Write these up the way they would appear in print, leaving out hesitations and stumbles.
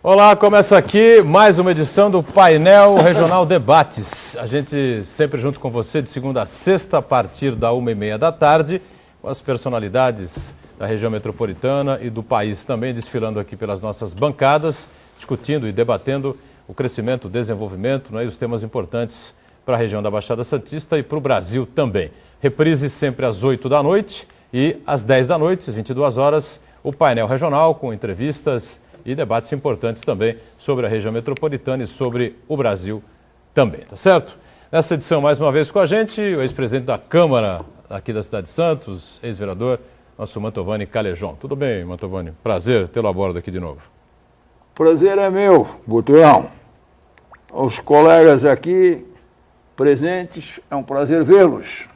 Olá, começa aqui mais uma edição do Painel Regional Debates. A gente sempre junto com você de segunda a sexta a partir da 1h30 da tarde, com as personalidades da região metropolitana e do país também desfilando aqui pelas nossas bancadas, discutindo e debatendo o crescimento, o desenvolvimento, e os temas importantes para a região da Baixada Santista e para o Brasil também. Reprise sempre às 8 da noite e às 10 da noite, às 22 horas, o Painel Regional com entrevistas e debates importantes também sobre a região metropolitana e sobre o Brasil também, tá certo? Nessa edição, mais uma vez com a gente, o ex-presidente da Câmara aqui da cidade de Santos, ex-vereador, nosso Mantovani Calejon. Tudo bem, Mantovani? Prazer tê-lo a bordo aqui de novo. Prazer é meu, Boturão. Aos colegas aqui presentes, é um prazer vê-los.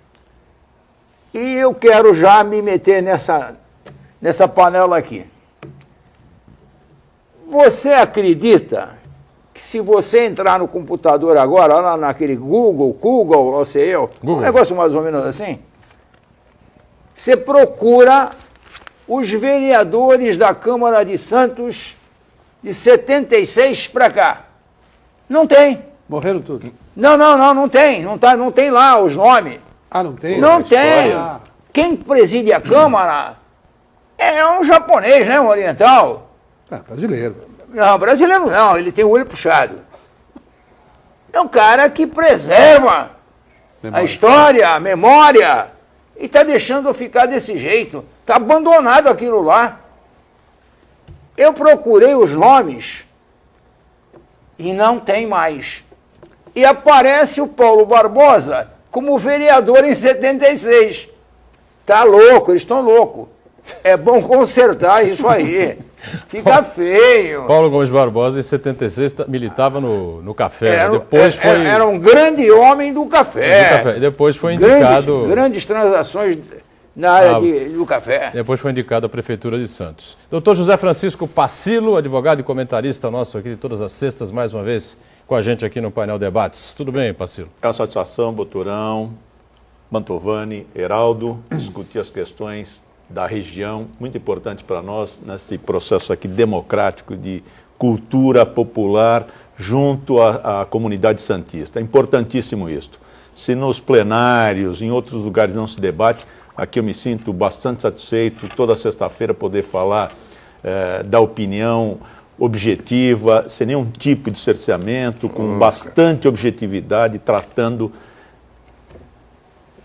E eu quero já me meter nessa panela aqui. Você acredita que se você entrar no computador agora, lá naquele Google, não sei eu, um negócio mais ou menos assim, você procura os vereadores da Câmara de Santos de 76 para cá. Não tem. Morreram tudo? Não tem. Não tem lá os nomes. Ah, não tem? Não tem. Quem preside a Câmara é um japonês, né, um oriental. Brasileiro. Não, brasileiro não, ele tem o olho puxado. É um cara que preserva a história, a memória, e está deixando ficar desse jeito. Está abandonado aquilo lá. Eu procurei os nomes e não tem mais. E aparece o Paulo Barbosa como vereador em 76. Tá louco, eles estão loucos. É bom consertar isso aí. Fica feio. Paulo Gomes Barbosa, em 76, militava no café. Era um grande homem do café. Depois foi indicado... Grandes transações na área do café. Depois foi indicado à Prefeitura de Santos. Doutor José Francisco Pacilo, advogado e comentarista nosso aqui de todas as sextas, mais uma vez com a gente aqui no Painel Debates. Tudo bem, Pacilo? É uma satisfação, Boturão, Mantovani, Heraldo, discutir as questões da região, muito importante para nós nesse processo aqui democrático de cultura popular junto à comunidade santista. É importantíssimo isto. Se nos plenários, em outros lugares não se debate, aqui eu me sinto bastante satisfeito toda sexta-feira poder falar da opinião objetiva, sem nenhum tipo de cerceamento, com bastante objetividade, tratando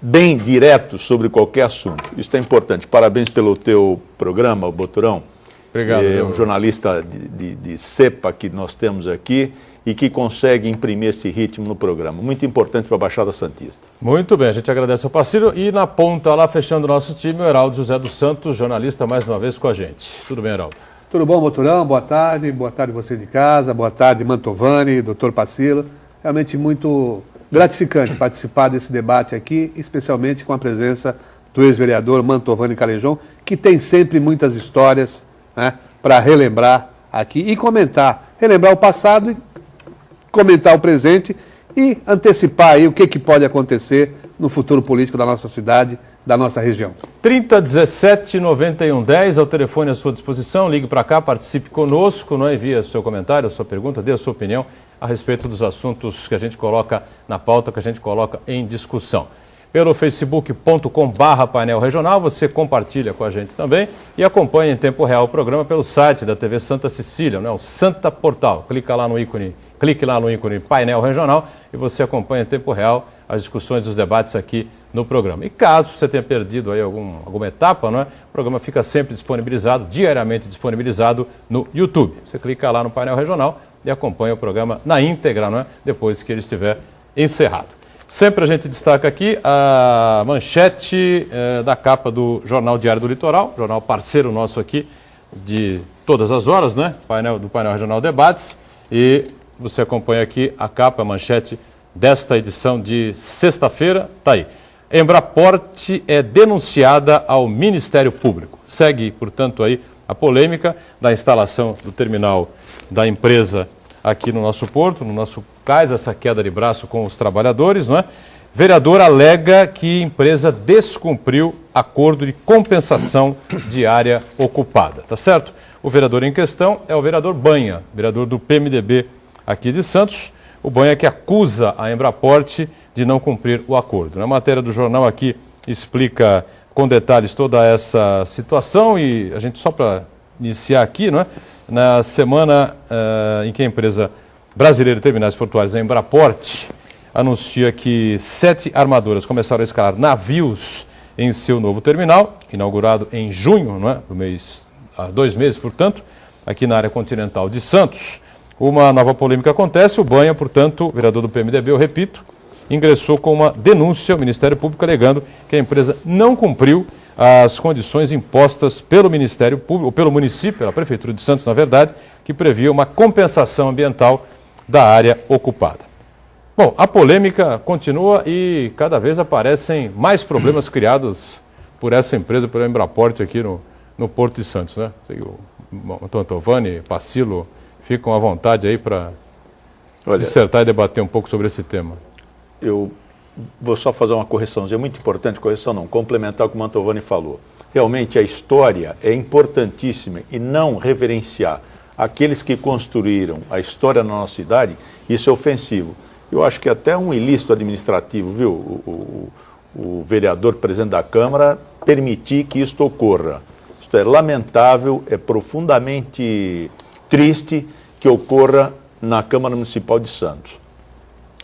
bem direto sobre qualquer assunto. Isso é importante. Parabéns pelo teu programa, Boturão. Obrigado. É um jornalista de cepa que nós temos aqui e que consegue imprimir esse ritmo no programa. Muito importante para a Baixada Santista. Muito bem, a gente agradece ao parceiro. E na ponta lá, fechando o nosso time, o Heraldo José dos Santos, jornalista mais uma vez com a gente. Tudo bem, Heraldo? Tudo bom, Boturão? Boa tarde você de casa, boa tarde, Mantovani, doutor Pacilo. Realmente muito gratificante participar desse debate aqui, especialmente com a presença do ex-vereador Mantovani Calejon, que tem sempre muitas histórias, né, para relembrar aqui e comentar. Relembrar o passado e comentar o presente e antecipar aí o que pode acontecer no futuro político da nossa cidade, da nossa região. 3017-9110 é o telefone à sua disposição. Ligue para cá, participe conosco, envie seu comentário, a sua pergunta, dê a sua opinião a respeito dos assuntos que a gente coloca na pauta, que a gente coloca em discussão. Pelo facebook.com/painel regional, você compartilha com a gente também e acompanha em tempo real o programa pelo site da TV Santa Cecília, o Santa Portal. Clique lá no ícone Painel Regional e você acompanha em tempo real as discussões dos debates aqui no programa. E caso você tenha perdido aí alguma etapa, o programa fica sempre disponibilizado, diariamente disponibilizado no YouTube. Você clica lá no Painel Regional e acompanha o programa na íntegra, depois que ele estiver encerrado. Sempre a gente destaca aqui a manchete da capa do Jornal Diário do Litoral, jornal parceiro nosso aqui de todas as horas, do Painel Regional Debates, e você acompanha aqui a capa, a manchete desta edição de sexta-feira, tá aí. Embraporte é denunciada ao Ministério Público. Segue, portanto, aí a polêmica da instalação do terminal da empresa aqui no nosso porto, no nosso cais, essa queda de braço com os trabalhadores, Vereador alega que empresa descumpriu acordo de compensação de área ocupada, tá certo? O vereador em questão é o vereador Banha, vereador do PMDB aqui de Santos. O Banha que acusa a Embraporte de não cumprir o acordo. Na matéria do jornal aqui explica com detalhes toda essa situação e a gente, só para iniciar aqui, não é? Na semana em que a empresa brasileira de terminais portuários, a Embraporte, anuncia que 7 armadoras começaram a escalar navios em seu novo terminal, inaugurado em junho, não é? Do mês, há 2 meses, portanto, aqui na área continental de Santos. Uma nova polêmica acontece, o Banha, portanto, vereador do PMDB, eu repito, ingressou com uma denúncia ao Ministério Público alegando que a empresa não cumpriu as condições impostas pelo Ministério Público, ou pelo município, pela Prefeitura de Santos, na verdade, que previa uma compensação ambiental da área ocupada. Bom, a polêmica continua e cada vez aparecem mais problemas criados por essa empresa, pela Embraporte aqui no Porto de Santos, né? O Mantovani, Pacilo, ficam à vontade aí para dissertar e debater um pouco sobre esse tema. Eu vou só fazer uma correçãozinha muito importante, correção não, complementar o que o Mantovani falou. Realmente a história é importantíssima e não reverenciar aqueles que construíram a história na nossa cidade, isso é ofensivo. Eu acho que até um ilícito administrativo, viu, o vereador presidente da Câmara permitir que isto ocorra. Isto é lamentável, é profundamente triste que ocorra na Câmara Municipal de Santos.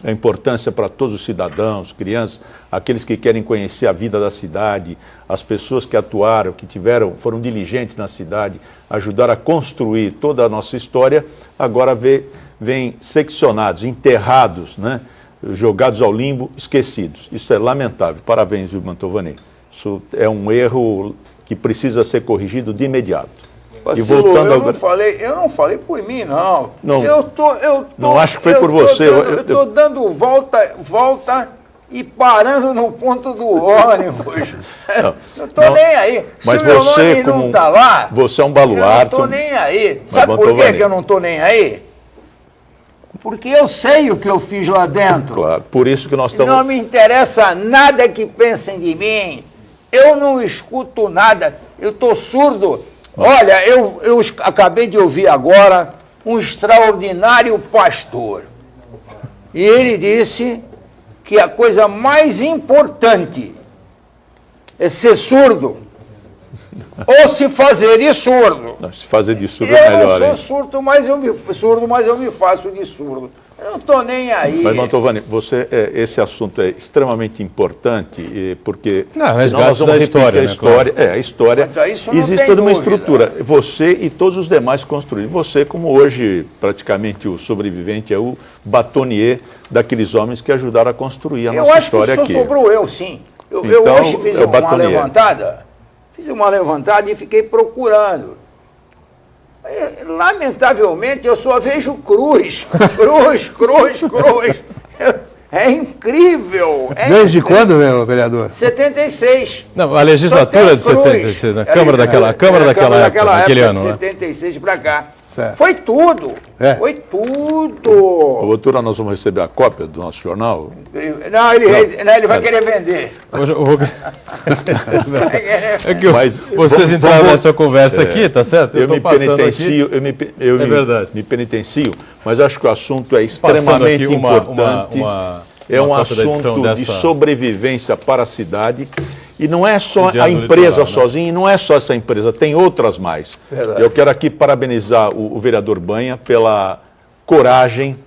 A importância para todos os cidadãos, crianças, aqueles que querem conhecer a vida da cidade, as pessoas que atuaram, que foram diligentes na cidade, ajudaram a construir toda a nossa história, agora vêm seccionados, enterrados, né, jogados ao limbo, esquecidos. Isso é lamentável. Parabéns, Mantovani. Isso é um erro que precisa ser corrigido de imediato. Pacilo, e voltando eu não falei por mim, não. Não acho que foi por você. Eu estou dando volta e parando no ponto do ônibus. Não estou nem aí. Mas se o meu você, nome não está lá, você é um baluarte. Eu não estou nem aí. Sabe por que eu não estou nem aí? Porque eu sei o que eu fiz lá dentro. Claro, por isso que nós estamos... Não me interessa nada que pensem de mim. Eu não escuto nada. Eu estou surdo. Olha, eu acabei de ouvir agora um extraordinário pastor. E ele disse que a coisa mais importante é ser surdo. Ou se fazer de surdo. Não, se fazer de surdo é melhor. Eu não sou surdo, mas eu me faço de surdo. Eu não estou nem aí. Mas, Mantovani, esse assunto é extremamente importante, porque senão nós vamos repetir a história. A história, existe toda uma estrutura. Você e todos os demais construíram. Você, como hoje, praticamente o sobrevivente, é o batonier daqueles homens que ajudaram a construir a nossa história aqui. Eu acho que sobrou eu, sim. Eu hoje fiz uma levantada. Fiz uma levantada e fiquei procurando. Lamentavelmente, eu só vejo cruz. Cruz. É incrível. Desde quando, meu vereador? 76. Não, a legislatura de 76, na Câmara daquela época, naquele ano, de 76 para cá. Certo. Foi tudo. Foi tudo. Outra, nós vamos receber a cópia do nosso jornal? Não, ele vai querer vender. Mas vocês entraram nessa conversa aqui, tá certo? Eu me penitencio, mas acho que o assunto é extremamente importante. É um assunto de sobrevivência para a cidade. E não é só a empresa sozinha, não é só essa empresa, tem outras mais. Verdade. Eu quero aqui parabenizar o vereador Banha pela coragem,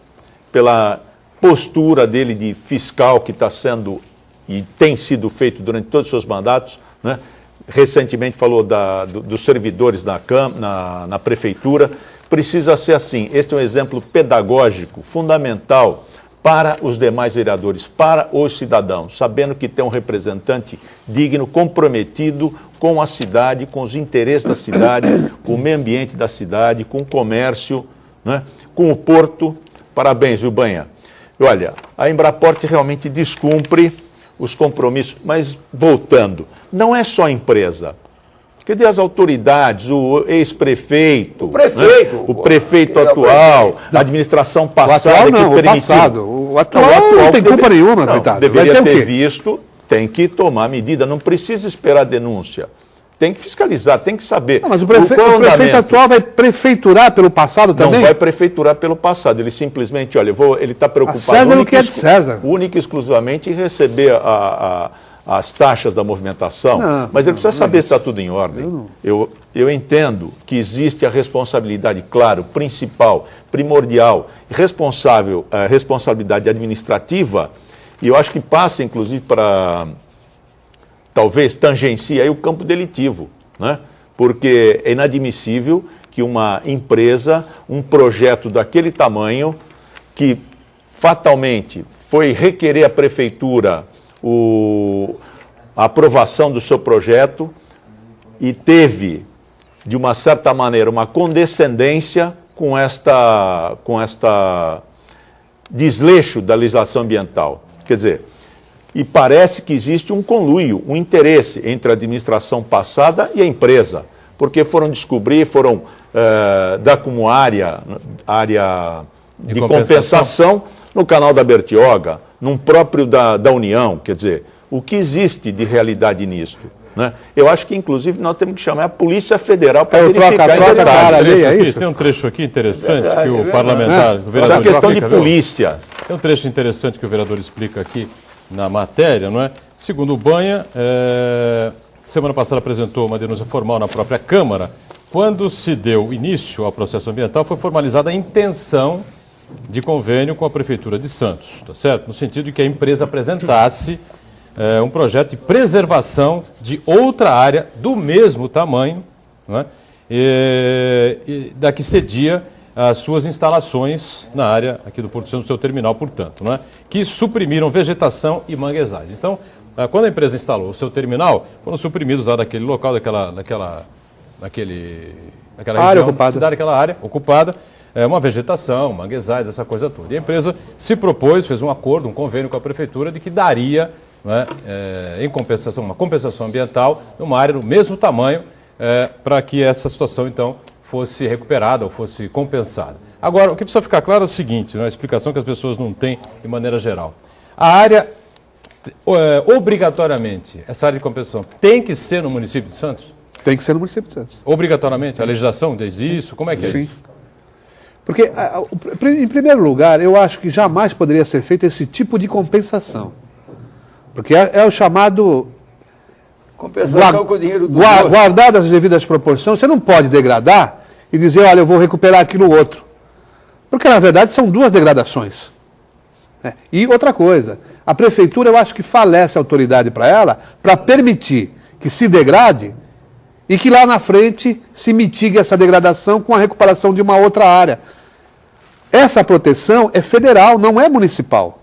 pela postura dele de fiscal que está sendo e tem sido feito durante todos os seus mandatos, né? Recentemente falou dos servidores na prefeitura. Precisa ser assim. Este é um exemplo pedagógico, fundamental para os demais vereadores, para os cidadãos, sabendo que tem um representante digno, comprometido com a cidade, com os interesses da cidade, com o meio ambiente da cidade, com o comércio, né? Com o porto. Parabéns, viu, Banha? Olha, a Embraporte realmente descumpre os compromissos, mas voltando, não é só a empresa. Cadê as autoridades, o ex-prefeito, o prefeito atual, a administração passada que permitiu? O atual não tem culpa nenhuma, coitado. Deveria ter visto, tem que tomar medida, não precisa esperar denúncia. Tem que fiscalizar, tem que saber. Não, mas o prefeito atual vai prefeiturar pelo passado também? Não vai prefeiturar pelo passado. Ele simplesmente, olha, ele está preocupado César, o que é de César? Única e exclusivamente em receber as taxas da movimentação. Mas ele precisa saber se está tudo em ordem. Eu entendo que existe a responsabilidade, claro, principal, primordial, responsabilidade administrativa, e eu acho que passa, inclusive, para... talvez tangencie aí o campo delitivo, né? Porque é inadmissível que uma empresa, um projeto daquele tamanho, que fatalmente foi requerer à prefeitura a aprovação do seu projeto e teve, de uma certa maneira, uma condescendência com esta desleixo da legislação ambiental. Quer dizer, e parece que existe um conluio, um interesse entre a administração passada e a empresa, porque foram dar como área de compensação no canal da Bertioga, num próprio da União. Quer dizer, o que existe de realidade nisso? Né? Eu acho que, inclusive, nós temos que chamar a Polícia Federal para verificar em detalhes. Tem um trecho aqui interessante que o parlamentar, o vereador... É questão de polícia. Tem um trecho interessante que o vereador explica aqui na matéria, não é? Segundo o Banha, semana passada apresentou uma denúncia formal na própria Câmara. Quando se deu início ao processo ambiental, foi formalizada a intenção de convênio com a Prefeitura de Santos, tá certo? No sentido de que a empresa apresentasse um projeto de preservação de outra área do mesmo tamanho, não é? E da que cedia as suas instalações na área aqui do Porto Santos, no seu terminal, portanto, não é? Que suprimiram vegetação e manguezais. Então, quando a empresa instalou o seu terminal, foram suprimidos lá daquele local, daquela área ocupada. Cidade, aquela área ocupada, uma vegetação, manguezais, essa coisa toda. E a empresa se propôs, fez um acordo, um convênio com a prefeitura de que daria, não é, em compensação, uma compensação ambiental numa área do mesmo tamanho, para que essa situação, então, fosse recuperada ou fosse compensada. Agora, o que precisa ficar claro é o seguinte, a explicação que as pessoas não têm de maneira geral. A área, obrigatoriamente, essa área de compensação tem que ser no município de Santos? Tem que ser no município de Santos. Obrigatoriamente? A legislação diz isso? Como é que é Sim. isso? Porque, em primeiro lugar, eu acho que jamais poderia ser feito esse tipo de compensação. Porque é o chamado... Compensação com o dinheiro do guardadas as devidas proporções, você não pode degradar e dizer, olha, eu vou recuperar aquilo outro. Porque, na verdade, são duas degradações. E outra coisa, a prefeitura, eu acho que falece a autoridade para ela, para permitir que se degrade e que lá na frente se mitigue essa degradação com a recuperação de uma outra área. Essa proteção é federal, não é municipal.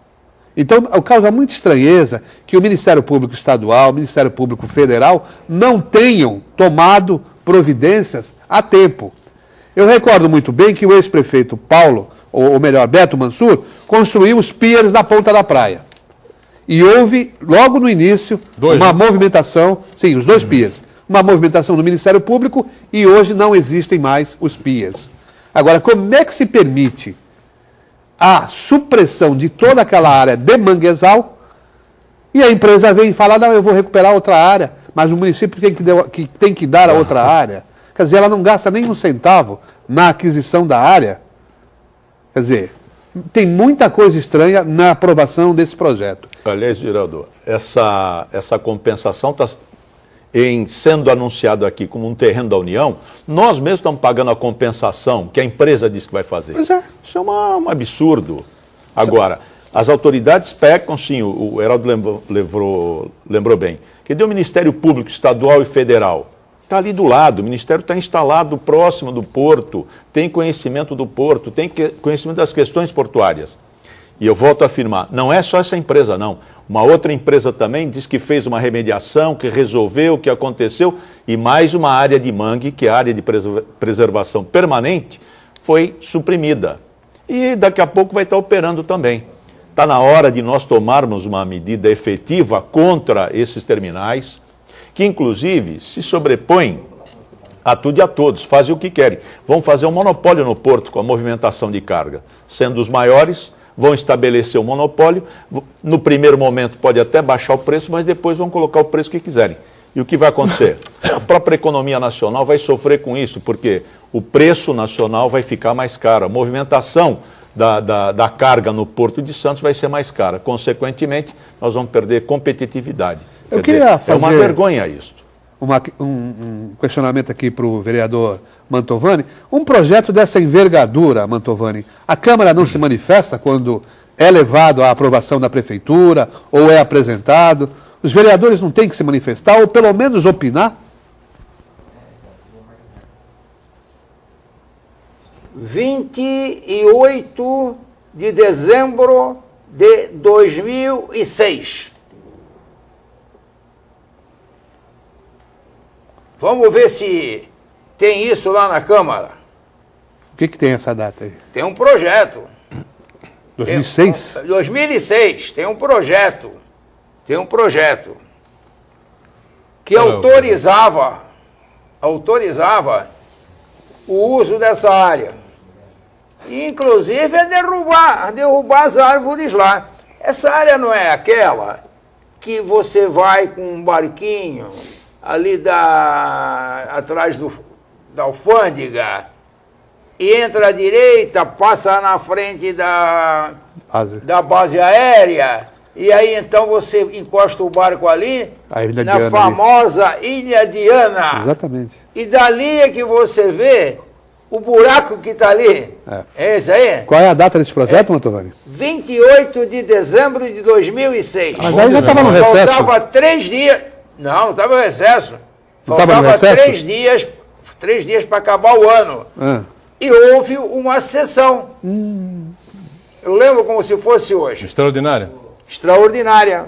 Então, causa muita estranheza que o Ministério Público Estadual, o Ministério Público Federal não tenham tomado providências a tempo. Eu recordo muito bem que o ex-prefeito Paulo, ou melhor, Beto Mansur, construiu os piers da ponta da praia. E houve, logo no início, uma movimentação, sim, os dois piers, uma movimentação do Ministério Público e hoje não existem mais os piers. Agora, como é que se permite a supressão de toda aquela área de manguezal e a empresa vem e fala, não, eu vou recuperar outra área, mas o município tem que dar a outra área? Quer dizer, ela não gasta nem um centavo na aquisição da área. Quer dizer, tem muita coisa estranha na aprovação desse projeto. Aliás, vereador, essa compensação está sendo anunciado aqui como um terreno da União. Nós mesmos estamos pagando a compensação que a empresa disse que vai fazer. Pois é. Isso é um absurdo. Agora, as autoridades pecam, sim, o Heraldo lembrou bem, que deu o Ministério Público Estadual e Federal. Está ali do lado, o Ministério está instalado próximo do porto, tem conhecimento do porto, tem conhecimento das questões portuárias. E eu volto a afirmar, não é só essa empresa, não. Uma outra empresa também diz que fez uma remediação, que resolveu, que aconteceu, e mais uma área de mangue, que é a área de preservação permanente, foi suprimida. E daqui a pouco vai estar operando também. Está na hora de nós tomarmos uma medida efetiva contra esses terminais, que inclusive se sobrepõem a tudo e a todos, fazem o que querem. Vão fazer um monopólio no porto com a movimentação de carga, sendo os maiores, vão estabelecer um monopólio, no primeiro momento pode até baixar o preço, mas depois vão colocar o preço que quiserem. E o que vai acontecer? A própria economia nacional vai sofrer com isso, porque o preço nacional vai ficar mais caro, a movimentação da carga no Porto de Santos vai ser mais cara. Consequentemente, nós vamos perder competitividade. Eu queria fazer... É uma vergonha isso. Um questionamento aqui para o vereador Mantovani. Um projeto dessa envergadura, Mantovani, a Câmara não se manifesta quando é levado à aprovação da Prefeitura ou é apresentado? Os vereadores não têm que se manifestar ou pelo menos opinar? 28 de dezembro de 2006. Vamos ver se tem isso lá na Câmara. O que tem essa data aí? Tem um projeto. 2006? 2006, tem um projeto. Tem um projeto que autorizava o uso dessa área. E, inclusive, é derrubar as árvores lá. Essa área não é aquela que você vai com um barquinho ali atrás da alfândega e entra à direita, passa na frente da base aérea, e aí então você encosta o barco ali, na famosa Ilha Diana. Exatamente. E dali é que você vê o buraco que está ali. É esse aí? Qual é a data desse projeto, Mantovani? 28 de dezembro de 2006. Mas aí já estava no recesso. Faltava 3 dias. Não estava no recesso. Faltava 3 dias para acabar o ano. E houve uma sessão. Eu lembro como se fosse hoje. Extraordinária? Extraordinária.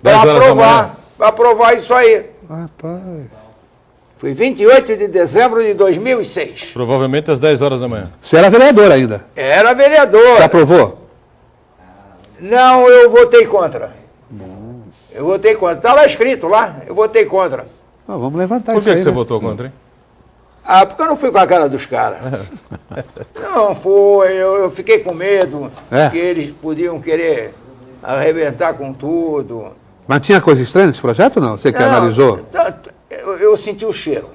Para aprovar isso aí. Rapaz. Foi 28 de dezembro de 2006. Provavelmente às 10 horas da manhã. Você era vereador ainda? Era vereador. Você aprovou? Não, eu votei contra. Eu votei contra. Está lá escrito lá, eu votei contra. Vamos levantar isso aí. Por que você votou contra, hein? Porque eu não fui com a cara dos caras. Não foi, eu fiquei com medo que eles podiam querer arrebentar com tudo. Mas tinha coisa estranha nesse projeto ou não? Você que analisou? Eu senti o cheiro.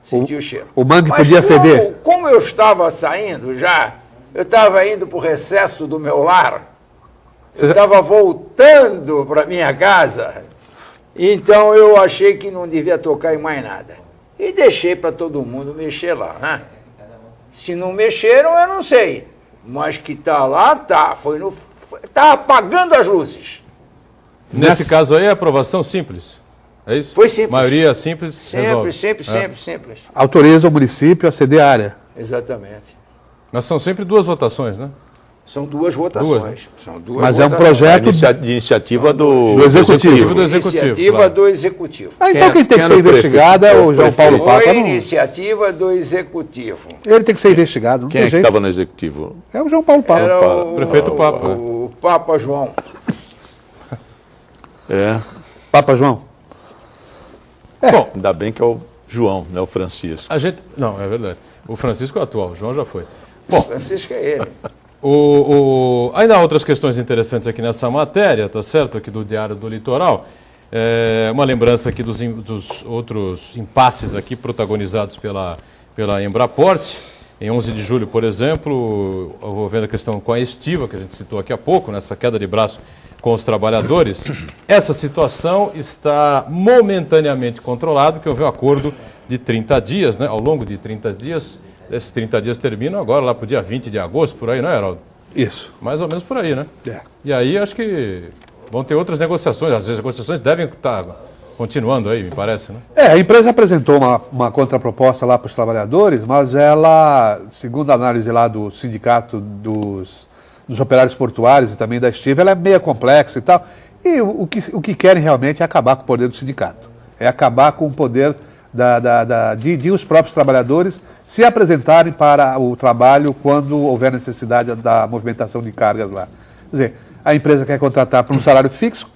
Senti o cheiro. O mangue podia feder. Como eu estava saindo já, eu estava indo para o recesso do meu lar, eu estava voltando para minha casa, então eu achei que não devia tocar em mais nada. E deixei para todo mundo mexer lá, né? Se não mexeram, eu não sei. Mas que tá lá, tá. Tá apagando as luzes. Nesse caso aí, é aprovação simples. É isso? Foi simples. Maioria simples, resolve. Simples. Autoriza o município a ceder a área. Exatamente. Mas são sempre 2 votações, né? São 2 votações. São 2 Mas votações. é um projeto de iniciativa do Executivo. Iniciativa do Executivo. Então quem tem que ser investigado é o João Paulo Papa. Foi iniciativa do Executivo. Ele tem que ser investigado, não Quem tem jeito. Quem estava no Executivo? É o João Paulo Papa. Era o prefeito Papa. O Papa João. Papa João. Bom, ainda bem que é o João, não é o Francisco. Não, é verdade. O Francisco é o atual, o João já foi. Bom, o Francisco é ele. Ainda há outras questões interessantes aqui nessa matéria, tá certo? Aqui do Diário do Litoral. Uma lembrança aqui dos outros impasses aqui protagonizados pela Embraport. Em 11 de julho, por exemplo, envolvendo a questão com a Estiva, que a gente citou aqui há pouco, nessa queda de braço com os trabalhadores. Essa situação está momentaneamente controlada, porque houve um acordo de 30 dias, né? Ao longo de 30 dias, esses 30 dias terminam agora, lá para o dia 20 de agosto, por aí, não é, Heraldo? Isso. Mais ou menos por aí, né? E aí acho que vão ter outras negociações, as negociações devem estar continuando aí, me parece, né? A empresa apresentou uma contraproposta lá para os trabalhadores, mas ela, segundo a análise lá do sindicato dos operários portuários e também da Estiva, ela é meio complexa e tal. E o que querem realmente é acabar com o poder do sindicato. É acabar com o poder de os próprios trabalhadores se apresentarem para o trabalho quando houver necessidade da movimentação de cargas lá. Quer dizer, a empresa quer contratar por um salário fixo,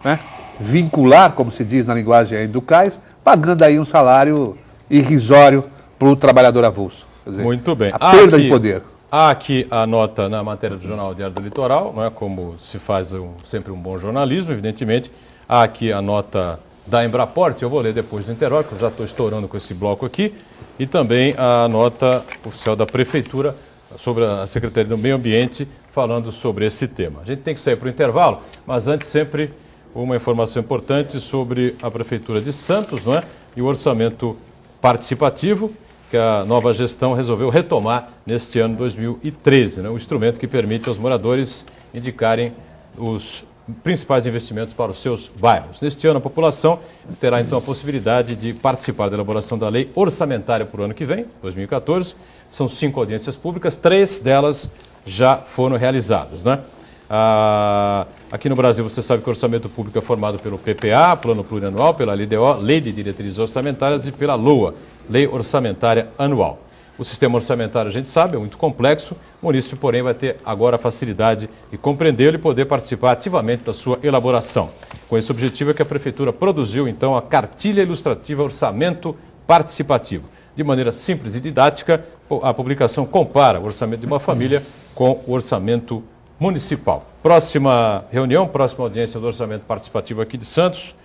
né? Vincular, como se diz na linguagem do CAIS, pagando aí um salário irrisório para o trabalhador avulso. Quer dizer, muito bem. A perda de poder. Há aqui a nota na matéria do Jornal Diário do Litoral, não é como se faz sempre um bom jornalismo, evidentemente. Há aqui a nota da Embraport, eu vou ler depois do intervalo, que eu já estou estourando com esse bloco aqui, e também a nota oficial da Prefeitura sobre a Secretaria do Meio Ambiente, falando sobre esse tema. A gente tem que sair para o intervalo, mas antes sempre uma informação importante sobre a Prefeitura de Santos, não é? E o orçamento participativo, que a nova gestão resolveu retomar neste ano 2013, né? Um instrumento que permite aos moradores indicarem os principais investimentos para os seus bairros. Neste ano, a população terá então a possibilidade de participar da elaboração da lei orçamentária para o ano que vem, 2014. São 5 audiências públicas, 3 delas já foram realizadas, né? Aqui no Brasil, você sabe que o orçamento público é formado pelo PPA, Plano Plurianual, pela LDO, Lei de Diretrizes Orçamentárias, e pela LOA, Lei Orçamentária Anual. O sistema orçamentário, a gente sabe, é muito complexo. O munícipe, porém, vai ter agora a facilidade de compreendê-lo e poder participar ativamente da sua elaboração. Com esse objetivo é que a Prefeitura produziu, então, a Cartilha Ilustrativa Orçamento Participativo. De maneira simples e didática, a publicação compara o orçamento de uma família com o orçamento municipal. Próxima reunião, próxima audiência do orçamento participativo aqui de Santos,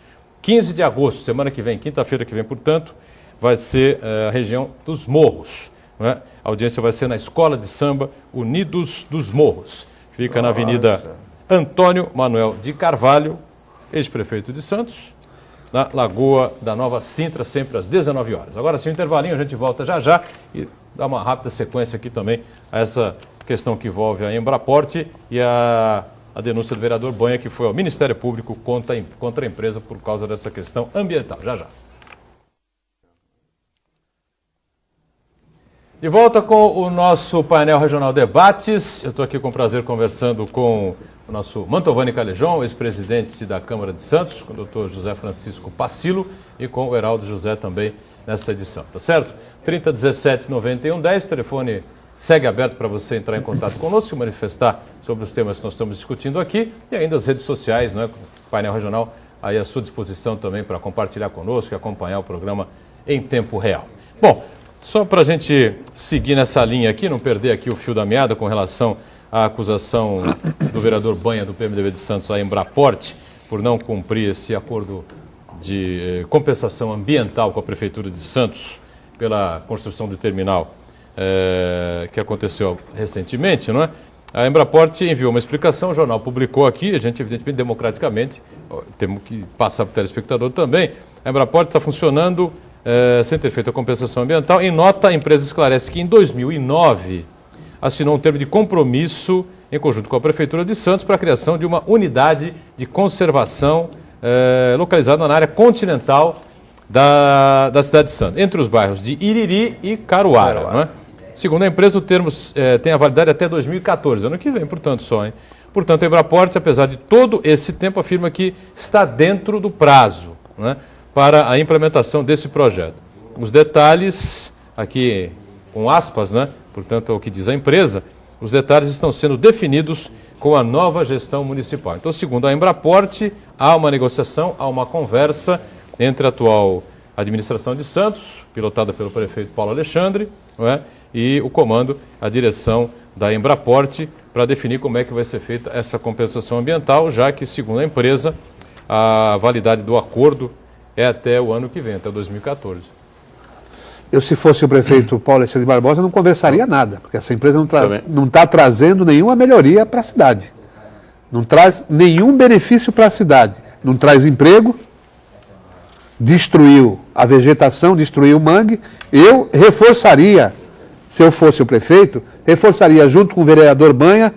15 de agosto, semana que vem, quinta-feira que vem, portanto, vai ser a região dos Morros. Né? A audiência vai ser na Escola de Samba Unidos dos Morros. Fica na Avenida Antônio Manuel de Carvalho, ex-prefeito de Santos, na Lagoa da Nova Sintra, sempre às 19 horas. Agora sim, um intervalinho, a gente volta já já e dá uma rápida sequência aqui também a essa questão que envolve a Embraport e a denúncia do vereador Banha, que foi ao Ministério Público contra a empresa por causa dessa questão ambiental. Já já. De volta com o nosso painel regional Debates. Eu estou aqui com prazer conversando com o nosso Mantovani Calejão, ex-presidente da Câmara de Santos, com o doutor José Francisco Pacilo e com o Heraldo José também nessa edição, tá certo? 3017-9110, telefone segue aberto para você entrar em contato conosco e manifestar sobre os temas que nós estamos discutindo aqui, e ainda as redes sociais, né? O painel regional aí à sua disposição também para compartilhar conosco e acompanhar o programa em tempo real. Bom, só para a gente seguir nessa linha aqui, não perder aqui o fio da meada com relação à acusação do vereador Banha do PMDB de Santos, a Embraport, por não cumprir esse acordo de compensação ambiental com a Prefeitura de Santos pela construção do terminal que aconteceu recentemente, não é? A Embraport enviou uma explicação, o jornal publicou aqui, a gente evidentemente democraticamente, temos que passar para o telespectador também, a Embraport está funcionando sem ter feito a compensação ambiental. Em nota, a empresa esclarece que em 2009 assinou um termo de compromisso em conjunto com a Prefeitura de Santos para a criação de uma unidade de conservação localizada na área continental da cidade de Santos, entre os bairros de Iriri e Caruara. Não é? Segundo a empresa, o termo tem a validade até 2014, ano que vem, portanto, só. Hein? Portanto, a Embraport, apesar de todo esse tempo, afirma que está dentro do prazo, não é? Para a implementação desse projeto. Os detalhes, aqui com aspas, né? Portanto, é o que diz a empresa, os detalhes estão sendo definidos com a nova gestão municipal. Então, segundo a Embraport, há uma negociação, há uma conversa entre a atual administração de Santos, pilotada pelo prefeito Paulo Alexandre, não é? E o comando, a direção da Embraport, para definir como é que vai ser feita essa compensação ambiental, já que, segundo a empresa, a validade do acordo é até o ano que vem, até 2014. Eu, se fosse o prefeito Paulo Alexandre Barbosa, não conversaria nada, porque essa empresa não está trazendo nenhuma melhoria para a cidade. Não traz nenhum benefício para a cidade. Não traz emprego, destruiu a vegetação, destruiu o mangue. Eu reforçaria, se eu fosse o prefeito, reforçaria junto com o vereador Banha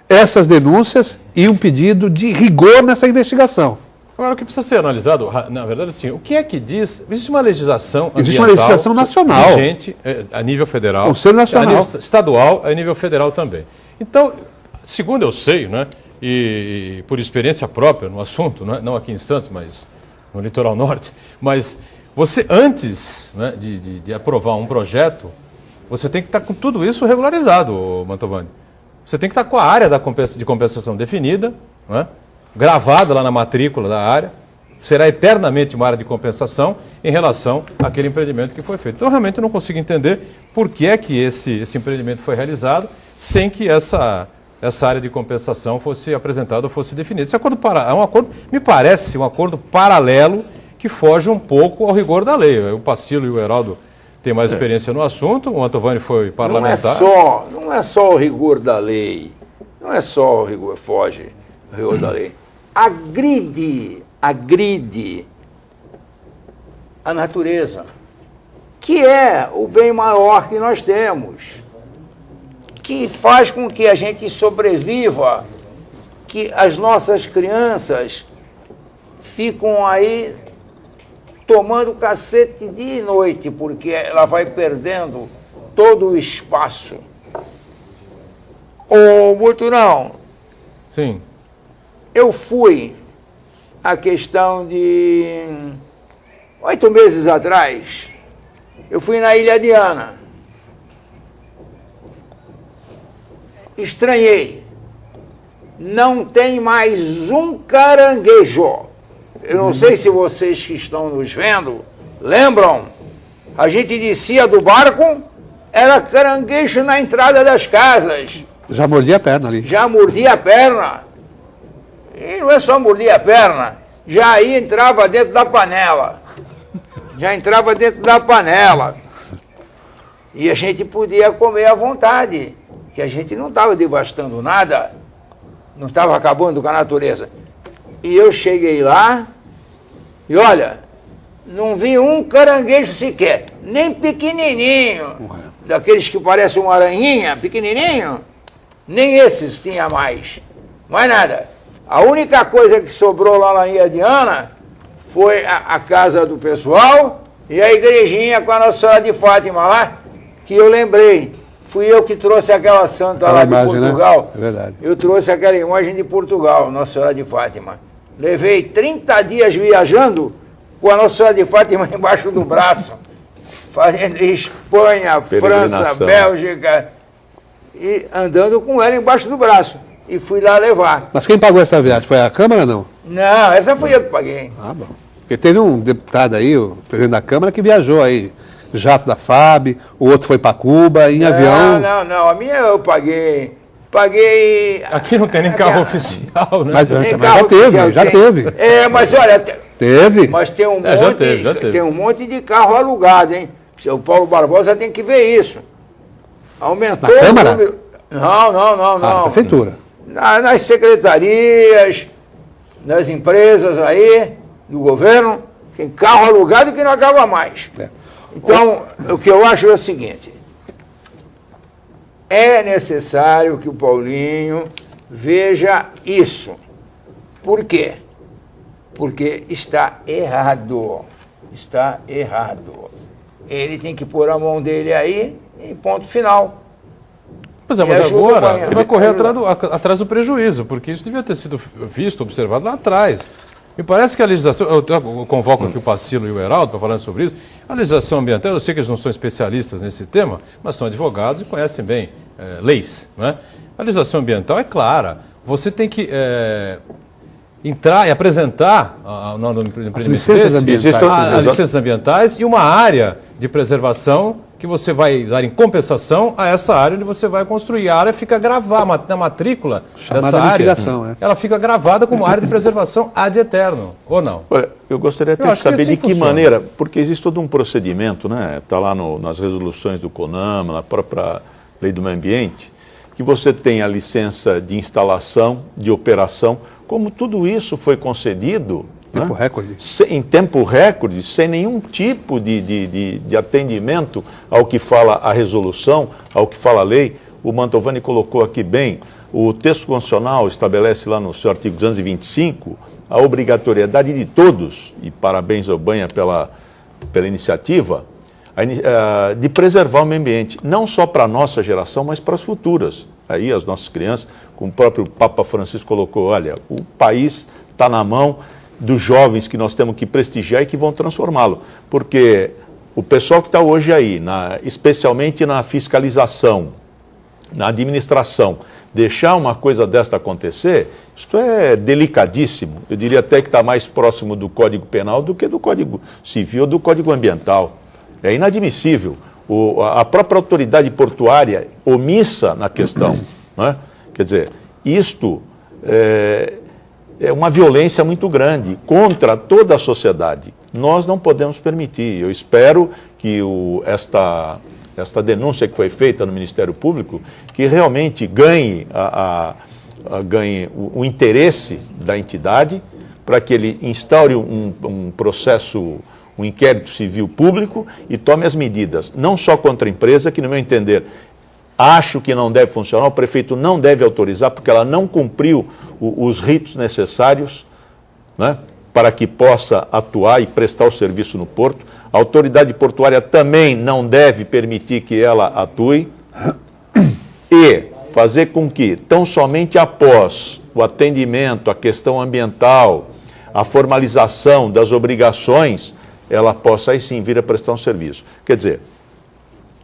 essas denúncias e um pedido de rigor nessa investigação. Agora, o que precisa ser analisado, na verdade, assim, o que é que diz... Existe uma legislação ambiental... Existe uma legislação nacional. Vigente a nível federal. Conselho Nacional. A nível estadual, a nível federal também. Então, segundo eu sei, né, e por experiência própria no assunto, né, não aqui em Santos, mas no litoral norte, mas você, antes, né, de aprovar um projeto, você tem que estar com tudo isso regularizado, Mantovani. Você tem que estar com a área de compensação definida, né, gravada lá na matrícula da área, será eternamente uma área de compensação em relação àquele empreendimento que foi feito. Então, realmente, eu não consigo entender por que é que esse empreendimento foi realizado sem que essa área de compensação fosse apresentada ou fosse definida. Esse acordo é um acordo, me parece, um acordo paralelo que foge um pouco ao rigor da lei. O Pacilo e o Heraldo têm mais experiência no assunto, o Mantovani foi parlamentar. Não é só o rigor da lei, não é só o rigor, foge o rigor da lei. Agride a natureza, que é o bem maior que nós temos, que faz com que a gente sobreviva, que as nossas crianças ficam aí tomando cacete dia e noite, porque ela vai perdendo todo o espaço. Ô, Muturão. Sim. Eu fui, a questão de 8 meses atrás, eu fui na Ilha de Ana. Estranhei. Não tem mais um caranguejo. Eu não sei se vocês que estão nos vendo lembram. A gente descia do barco, era caranguejo na entrada das casas. Já mordia a perna ali. Já mordia a perna. E não é só mordia a perna, já aí entrava dentro da panela. Já entrava dentro da panela. E a gente podia comer à vontade, que a gente não estava devastando nada, não estava acabando com a natureza. E eu cheguei lá, e olha, não vi um caranguejo sequer, nem pequenininho, daqueles que parecem uma aranhinha, pequenininho, nem esses tinha mais nada. A única coisa que sobrou lá na Ilha de Ana foi a casa do pessoal e a igrejinha com a Nossa Senhora de Fátima lá, que eu lembrei. Fui eu que trouxe aquela santa lá de Portugal. Né? É verdade. Eu trouxe aquela imagem de Portugal, Nossa Senhora de Fátima. Levei 30 dias viajando com a Nossa Senhora de Fátima embaixo do braço, fazendo Espanha, França, Bélgica, e andando com ela embaixo do braço. E fui lá levar. Mas quem pagou essa viagem? Foi a Câmara ou não? Não, essa fui eu que paguei. Ah, bom. Porque teve um deputado aí, o presidente da Câmara, que viajou aí, jato da FAB, o outro foi para Cuba, em avião. Não, a minha eu paguei... Aqui não tem nem carro oficial, né? Mas já teve. É, mas olha... Teve. Mas tem um já teve. Tem um monte de carro alugado, hein? O Paulo Barbosa tem que ver isso. Aumentou... Na Câmara? O número... Não. Na prefeitura. Nas secretarias, nas empresas aí, do governo, tem carro alugado que não acaba mais. É. Então, o que eu acho é o seguinte, é necessário que o Paulinho veja isso. Por quê? Porque está errado. Está errado. Ele tem que pôr a mão dele aí e ponto final. Pois é, mas agora ele vai correr atrás do prejuízo, porque isso devia ter sido visto, observado lá atrás. Me parece que a legislação, eu convoco aqui o Pacilo e o Heraldo para falar sobre isso, a legislação ambiental, eu sei que eles não são especialistas nesse tema, mas são advogados e conhecem bem leis. Né? A legislação ambiental é clara, você tem que entrar e apresentar as licenças ambientais e uma área de preservação que você vai dar em compensação a essa área onde você vai construir. A área fica gravada na matrícula dessa área. Ela fica gravada como área de preservação ad eterno, ou não? Olha, eu gostaria até de saber de que maneira, porque existe todo um procedimento, né? Está lá nas resoluções do CONAMA, na própria Lei do Meio Ambiente, que você tem a licença de instalação, de operação, como tudo isso foi concedido... Tempo recorde. Em tempo recorde, sem nenhum tipo de atendimento ao que fala a resolução, ao que fala a lei. O Mantovani colocou aqui bem, o texto constitucional estabelece lá no seu artigo 225 a obrigatoriedade de todos, e parabéns ao Banha pela iniciativa, de preservar o meio ambiente, não só para a nossa geração, mas para as futuras. Aí as nossas crianças, como o próprio Papa Francisco colocou, olha, o país está na mão dos jovens que nós temos que prestigiar e que vão transformá-lo. Porque o pessoal que está hoje aí, especialmente na fiscalização, na administração, deixar uma coisa desta acontecer, isto é delicadíssimo. Eu diria até que está mais próximo do Código Penal do que do Código Civil ou do Código Ambiental. É inadmissível. A própria autoridade portuária omissa na questão. Né? Quer dizer, isto é uma violência muito grande contra toda a sociedade. nós não podemos permitir. Eu espero que esta denúncia que foi feita no Ministério Público, que realmente ganhe, ganhe o interesse da entidade, para que ele instaure um processo, um inquérito civil público e tome as medidas, não só contra a empresa, que no meu entender, acho que não deve funcionar, o prefeito não deve autorizar, porque ela não cumpriu os ritos necessários, né, para que possa atuar e prestar o serviço no porto. A autoridade portuária também não deve permitir que ela atue e fazer com que, tão somente após o atendimento, a questão ambiental, a formalização das obrigações, ela possa aí sim vir a prestar um serviço. Quer dizer,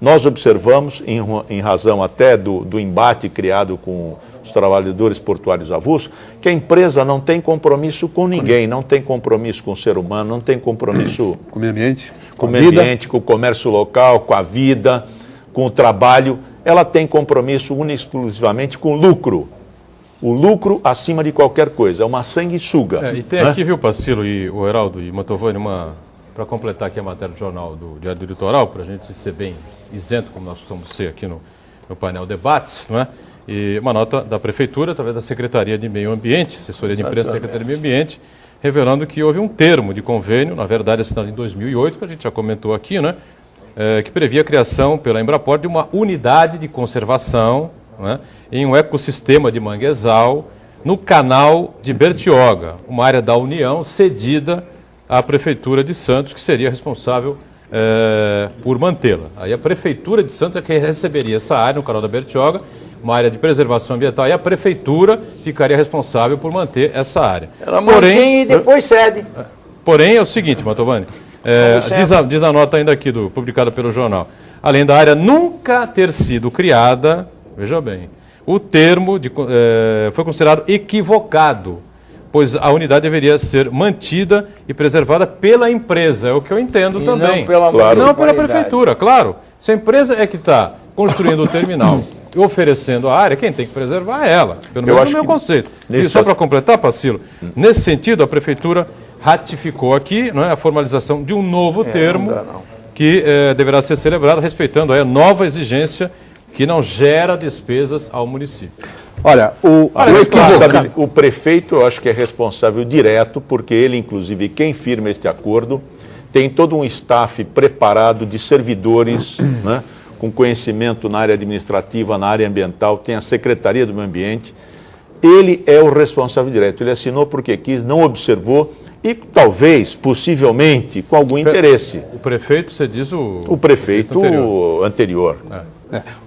nós observamos, em razão até do embate criado com os trabalhadores portuários avulsos, que a empresa não tem compromisso com ninguém, não tem compromisso com o ser humano, não tem compromisso com o meio ambiente, com o meio ambiente, com o comércio local, com a vida, com o trabalho. Ela tem compromisso único e exclusivamente com o lucro. O lucro acima de qualquer coisa, é uma sanguessuga. E tem aqui, viu, Pacilo e o Heraldo e Mantovani, para completar aqui a matéria do jornal do Diário do Litoral, para a gente ser bem isento, como nós costumamos ser aqui no painel Debates, não é? E uma nota da Prefeitura, através da Secretaria de Meio Ambiente, assessoria de imprensa da Secretaria de Meio Ambiente, revelando que houve um termo de convênio, na verdade assinado em 2008, que a gente já comentou aqui, né? Que previa a criação pela Embrapor de uma unidade de conservação, né, em um ecossistema de manguezal no canal de Bertioga, uma área da União cedida à Prefeitura de Santos, que seria responsável por mantê-la. Aí a Prefeitura de Santos é que receberia essa área no canal da Bertioga, uma área de preservação ambiental, e a Prefeitura ficaria responsável por manter essa área. Ela mantém e depois cede. Porém, é o seguinte, Mantovani, diz a nota ainda aqui, publicada pelo jornal, além da área nunca ter sido criada, veja bem, o termo foi considerado equivocado, pois a unidade deveria ser mantida e preservada pela empresa, é o que eu entendo também. Não pela Prefeitura, claro. Se a empresa é que está construindo o terminal e oferecendo a área, quem tem que preservar é ela, pelo menos no meu conceito. E só para completar, Pacilo, nesse sentido, a Prefeitura ratificou aqui, não é, a formalização de um novo termo que deverá ser celebrado, respeitando aí a nova exigência que não gera despesas ao município. Olha, o prefeito, eu acho que é responsável direto, porque ele, inclusive, quem firma este acordo, tem todo um staff preparado de servidores, né, com conhecimento na área administrativa, na área ambiental, tem a Secretaria do Meio Ambiente. Ele é o responsável direto. Ele assinou porque quis, não observou e talvez, possivelmente, com algum interesse. O prefeito, você diz o prefeito anterior.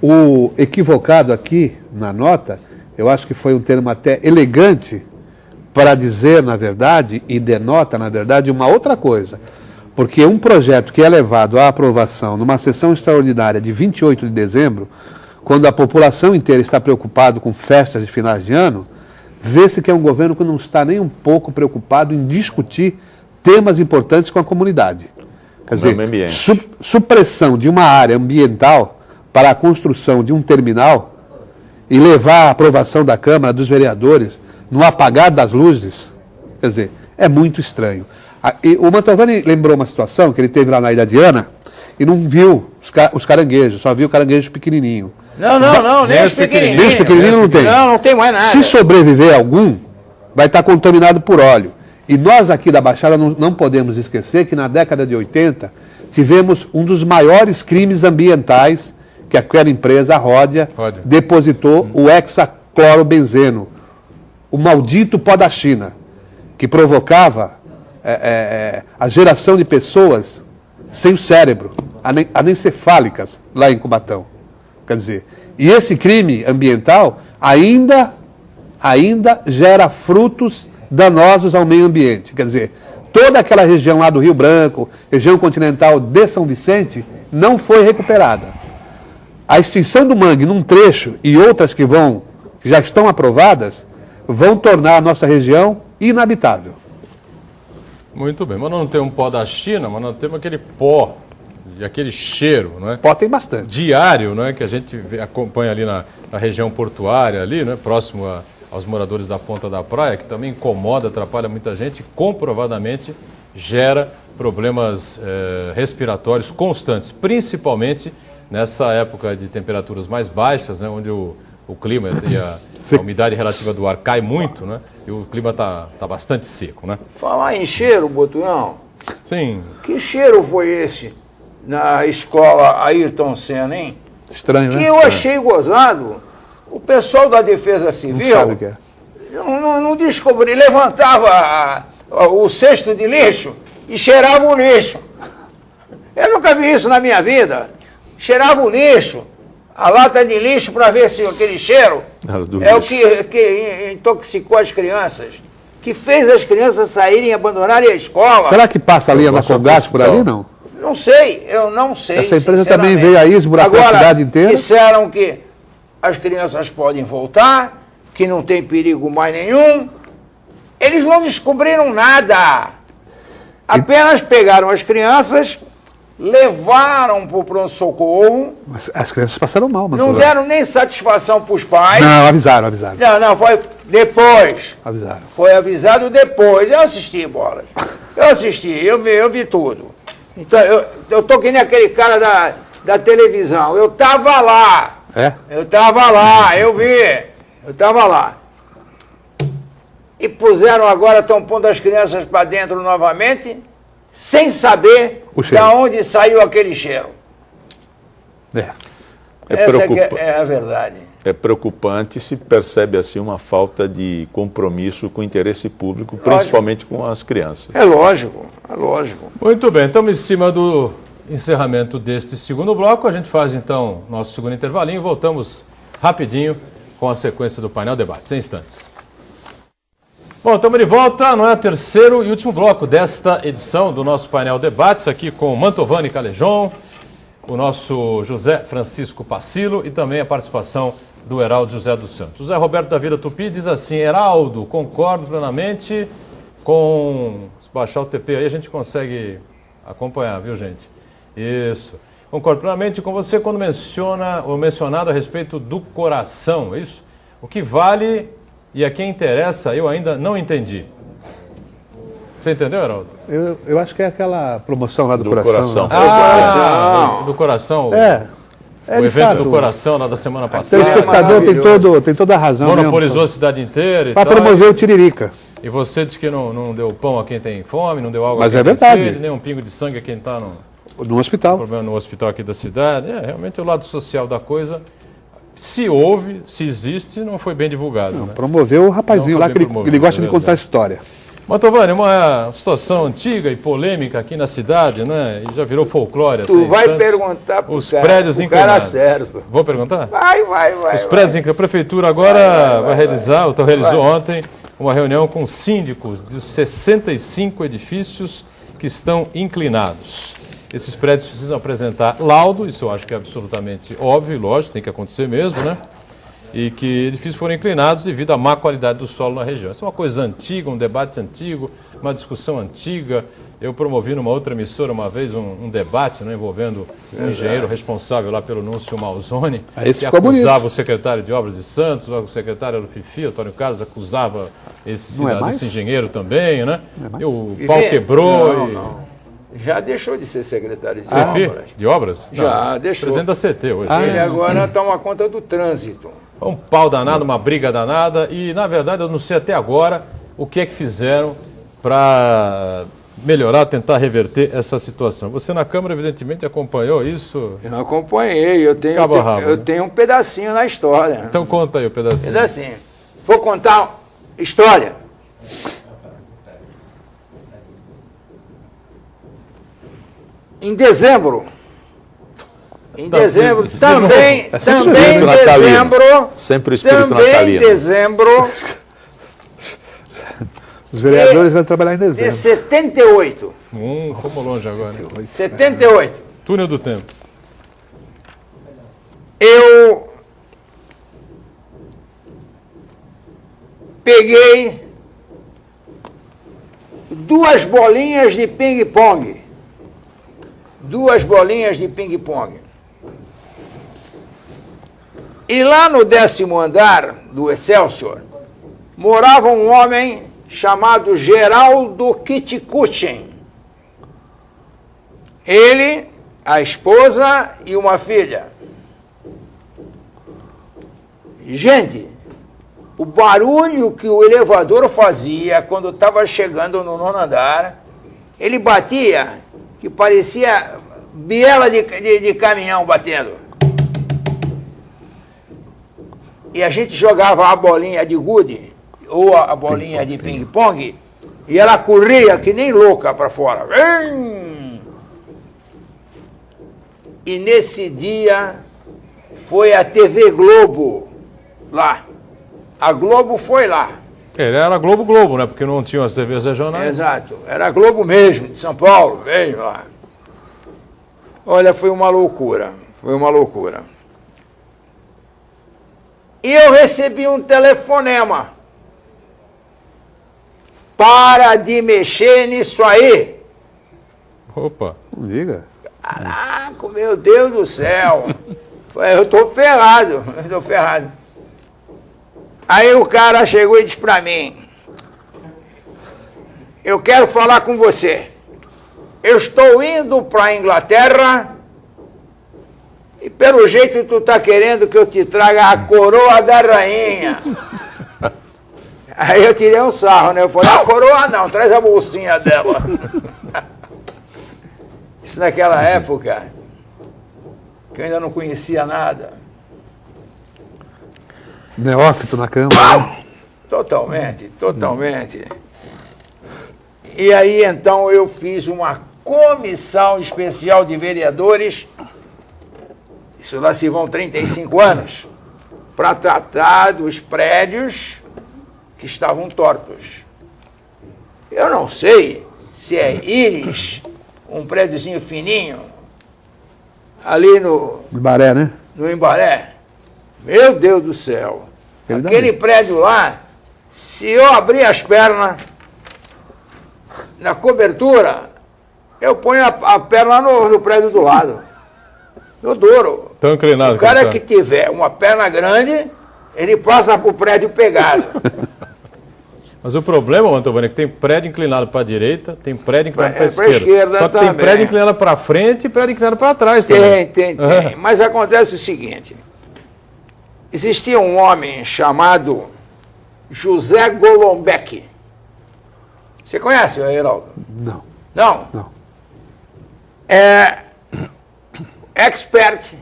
O equivocado aqui na nota, eu acho que foi um termo até elegante para dizer, na verdade, e denota, na verdade, uma outra coisa. Porque um projeto que é levado à aprovação numa sessão extraordinária de 28 de dezembro, quando a população inteira está preocupada com festas de finais de ano, vê-se que é um governo que não está nem um pouco preocupado em discutir temas importantes com a comunidade. Quer dizer, supressão de uma área ambiental para a construção de um terminal e levar à aprovação da Câmara, dos vereadores, no apagar das luzes, quer dizer, é muito estranho. E o Mantovani lembrou uma situação que ele teve lá na Ilha Diana e não viu os caranguejos, só viu o caranguejo pequenininho. Não, nem os pequenininhos. Nem os pequenininhos não tem. Não tem mais nada. Se sobreviver algum, vai estar contaminado por óleo. E nós aqui da Baixada não podemos esquecer que na década de 80 tivemos um dos maiores crimes ambientais que aquela empresa, a Ródia, depositou o hexaclorobenzeno, o maldito pó da China, que provocava a geração de pessoas sem o cérebro, anencefálicas lá em Cubatão. Quer dizer, e esse crime ambiental ainda gera frutos danosos ao meio ambiente. Quer dizer, toda aquela região lá do Rio Branco, região continental de São Vicente, não foi recuperada. A extinção do mangue num trecho e outras que já estão aprovadas, vão tornar a nossa região inabitável. Muito bem, mas não tem um pó da China, mas nós temos aquele pó, aquele cheiro, não é? Pó tem bastante. Diário, não é? Que a gente acompanha ali na região portuária, ali, né? Próximo aos moradores da Ponta da Praia, que também incomoda, atrapalha muita gente, comprovadamente gera problemas respiratórios constantes, principalmente nessa época de temperaturas mais baixas, né, onde o clima e a umidade relativa do ar cai muito, né, e o clima está bastante seco, né? Falar em cheiro, Botunhão, Sim. que cheiro foi esse na escola Ayrton Senna, hein? Estranho, né? Que eu achei gozado. O pessoal da Defesa Não Civil sabe o que é. não descobri, levantava o cesto de lixo e cheirava o lixo. Eu nunca vi isso na minha vida. Cheirava o lixo, a lata de lixo, para ver se aquele cheiro é o que intoxicou as crianças, que fez as crianças saírem e abandonarem a escola. Será que passa a linha da Colgate por ali, não? Não sei, eu não sei. Essa empresa também veio a esburacar a cidade inteira? Disseram que as crianças podem voltar, que não tem perigo mais nenhum. Eles não descobriram nada. Apenas pegaram as crianças, levaram para o pronto-socorro. Mas as crianças passaram mal, mas Não deram nem satisfação para os pais. Não, avisaram. Não, foi depois. Avisaram. Foi avisado depois. Eu assisti, Bolas. Eu assisti, eu vi tudo. Então, eu tô que nem aquele cara da televisão. Eu tava lá. É? Eu tava lá, eu vi. Eu tava lá. E puseram agora, estão pondo as crianças para dentro novamente, sem saber de onde saiu aquele cheiro. Essa é a verdade. É preocupante, se percebe assim uma falta de compromisso com o interesse público, principalmente com as crianças. É lógico, é lógico. Muito bem, estamos em cima do encerramento deste segundo bloco. A gente faz então nosso segundo intervalinho e voltamos rapidinho com a sequência do painel debate, em instantes. Bom, estamos de volta, não é? Terceiro e último bloco desta edição do nosso painel debates, aqui com Mantovani Calejon, o nosso José Francisco Pacilo e também a participação do Heraldo José dos Santos. José Roberto da Vila Tupi diz assim: Heraldo, concordo plenamente com... Se baixar o TP aí a gente consegue acompanhar, viu, gente? Isso. Concordo plenamente com você quando mencionado a respeito do coração, é isso? O que vale e a quem interessa eu ainda não entendi. Você entendeu, Heraldo? Eu acho que é aquela promoção lá do coração. Do coração. O evento fato, do coração lá da semana passada. O telespectador tem toda a razão. Monopolizou mesmo, a cidade inteira e para tal. promover o Tiririca. E você disse que não deu pão a quem tem fome, não deu água Mas a quem é verdade. tem sede, nem um pingo de sangue a quem está No hospital. problema no hospital aqui da cidade. Realmente o lado social da coisa, se houve, se existe, não foi bem divulgado. Né? Promoveu o rapazinho lá que ele gosta de contar história. Mantovani, uma situação antiga e polêmica aqui na cidade, né? E já virou folclore. Tu vai perguntar para os prédios inclinados. certo. Vou perguntar? Vai. Os prédios inclinados. A prefeitura agora vai realizar, ou realizou ontem, uma reunião com síndicos dos 65 edifícios que estão inclinados. Esses prédios precisam apresentar laudo, isso eu acho que é absolutamente óbvio e lógico, tem que acontecer mesmo, né? E que edifícios foram inclinados devido à má qualidade do solo na região. Isso é uma coisa antiga, um debate antigo, uma discussão antiga. Eu promovi numa outra emissora uma vez um debate, né, envolvendo um engenheiro responsável lá pelo Núncio Malzone, que acusava o secretário de Obras de Santos, o secretário era o Fifi, Antônio Carlos, acusava esse engenheiro também, né? E o pau quebrou. Não. Já deixou de ser secretário de Obras. De Obras? Já deixou. Presidente da CT hoje. Ele agora toma conta do trânsito. Um pau danado, uma briga danada e, na verdade, eu não sei até agora o que é que fizeram para melhorar, tentar reverter essa situação. Você na Câmara, evidentemente, acompanhou isso? Eu acompanhei, eu tenho um pedacinho na história. Então conta aí o pedacinho. Vou contar história. Em dezembro, também sempre o espírito natalino. Dezembro. Os vereadores vão trabalhar em dezembro. De 78. Como longe agora. 78. Túnel do tempo. Eu peguei 2 bolinhas de ping-pong. 2 bolinhas de ping-pong. E lá no 10º andar do Excelsior, morava um homem chamado Geraldo Kitikuchen. Ele, a esposa e uma filha. Gente, o barulho que o elevador fazia quando estava chegando no 9º andar, ele batia, que parecia biela de caminhão batendo. E a gente jogava a bolinha de gude, ou a bolinha de ping-pong, e ela corria que nem louca para fora. E nesse dia foi a TV Globo lá. A Globo foi lá. Ele era Globo, né? Porque não tinham as TVs regionais. Exato. Era a Globo mesmo, de São Paulo, veio lá. Olha, foi uma loucura. Foi uma loucura. E eu recebi um telefonema. Para de mexer nisso aí. Opa. Diga. Caraca, meu Deus do céu. Eu tô ferrado. Aí o cara chegou e disse para mim: eu quero falar com você. Eu estou indo para a Inglaterra e pelo jeito tu tá querendo que eu te traga a coroa da rainha. Aí eu tirei um sarro, né? Eu falei, a coroa não, traz a bolsinha dela. Isso naquela época, que eu ainda não conhecia nada. Neófito na cama. Né? Totalmente. E aí, então, eu fiz uma comissão especial de vereadores, isso lá se vão 35 anos, para tratar dos prédios que estavam tortos. Eu não sei se é Íris, um prédiozinho fininho, ali no Embaré, né? Embaré. Meu Deus do céu. Ele Aquele prédio lá, se eu abrir as pernas na cobertura, eu ponho a perna no prédio do lado. Eu duro. Tão inclinado. O cara que tiver uma perna grande, ele passa para o prédio pegado. Mas o problema, Mantovani, é que tem prédio inclinado para a direita, tem prédio inclinado para a esquerda. Só que também. tem prédio inclinado para frente e prédio inclinado para trás também. Tem. Mas acontece o seguinte. Existia um homem chamado José Golombek. Você conhece o Heraldo? Não. Não? É expert,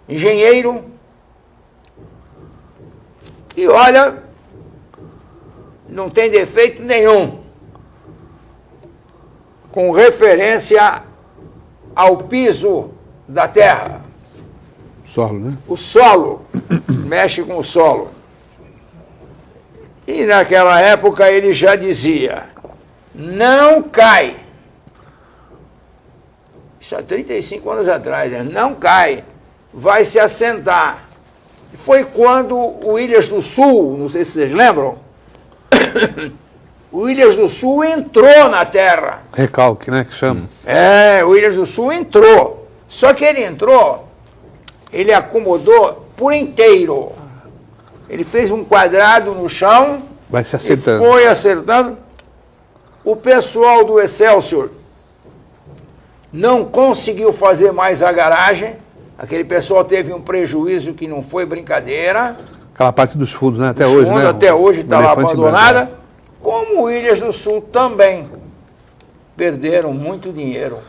engenheiro, e olha, não tem defeito nenhum com referência ao piso da terra. Solo, né? O solo, mexe com o solo. E naquela época ele já dizia, não cai. Isso há 35 anos atrás, né? Não cai, vai se assentar. Foi quando o Ilhas do Sul, não sei se vocês lembram, o Ilhas do Sul entrou na terra. Recalque, né? Que chama. O Ilhas do Sul entrou. Só que ele entrou, ele acomodou por inteiro. Ele fez um quadrado no chão. Vai se acertando. E foi acertando. O pessoal do Excelsior não conseguiu fazer mais a garagem. Aquele pessoal teve um prejuízo que não foi brincadeira. Aquela parte dos fundos, né? Até hoje, né? Até hoje está lá abandonada. Como Ilhas do Sul também. Perderam muito dinheiro.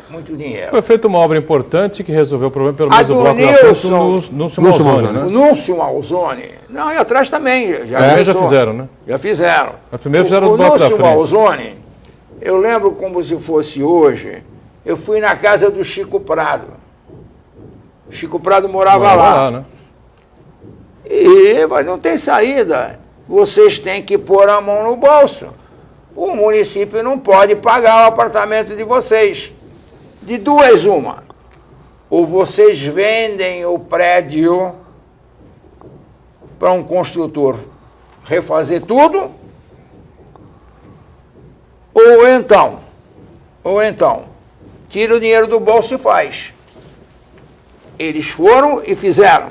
Foi feita uma obra importante que resolveu o problema, pelo menos o bloco da frente, Núncio Malzone, né? O Núncio Malzone. Não, e atrás também. Já fizeram, né? Já fizeram. Mas primeiro fizeram o bloco da frente. O Núncio Malzone, eu lembro como se fosse hoje, eu fui na casa do Chico Prado. O Chico Prado morava lá. Né? Mas não tem saída. Vocês têm que pôr a mão no bolso. O município não pode pagar o apartamento de vocês. De duas, uma. Ou vocês vendem o prédio para um construtor refazer tudo, ou então, tira o dinheiro do bolso e faz. Eles foram e fizeram.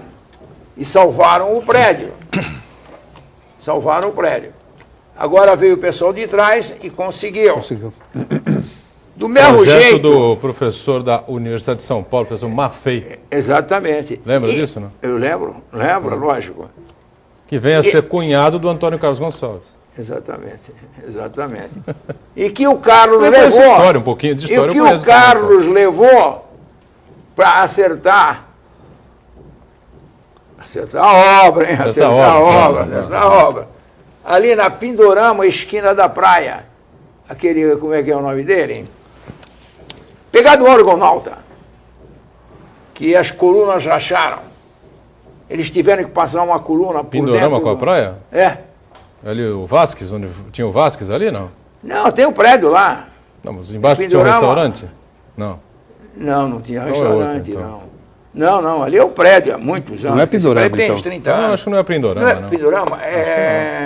E salvaram o prédio. Agora veio o pessoal de trás e conseguiu. Do mesmo Projeto jeito... do professor da Universidade de São Paulo, professor Maffei. Exatamente. Lembra disso, não? Eu lembro, lógico. Que vem a ser cunhado do Antônio Carlos Gonçalves. Exatamente. E que o Carlos Eu conheço levou... história, um pouquinho de história. E que eu conheço o Carlos levou para acertar a obra, hein? Acertar a obra. Ali na Pindorama, esquina da praia. Aquele, como é que é o nome dele, hein? Pegado o Argonauta, que as colunas racharam. Eles tiveram que passar uma coluna por Pindorama dentro... com a praia? É. Ali o Vasques, onde tinha o Vasques ali, não? Não, tem um prédio lá. Não, mas embaixo tinha um Pindorama... restaurante? Não. Não tinha Então restaurante, é outro, então. Não, ali é o prédio há muitos anos. Não é Pindorama, tem então. uns 30 Não, anos. acho que não é Pindorama, Não é Pindorama?